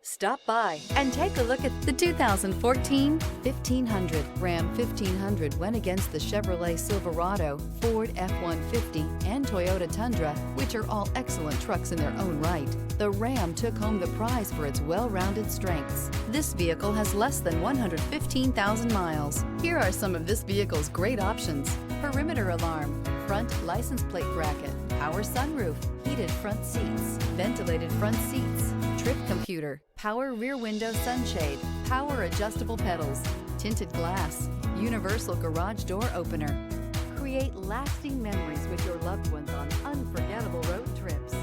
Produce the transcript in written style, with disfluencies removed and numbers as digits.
Stop by and take a look at the 2014 1500. Ram 1500 went against the Chevrolet Silverado, Ford F-150, and Toyota Tundra, which are all excellent trucks in their own right. The Ram took home the prize for its well-rounded strengths. This vehicle has less than 115,000 miles. Here are some of this vehicle's great options: perimeter alarm, front license plate bracket, power sunroof, heated front seats, ventilated front seats, trip computer, power rear window sunshade, power adjustable pedals, tinted glass, universal garage door opener. Create lasting memories with your loved ones on unforgettable road trips.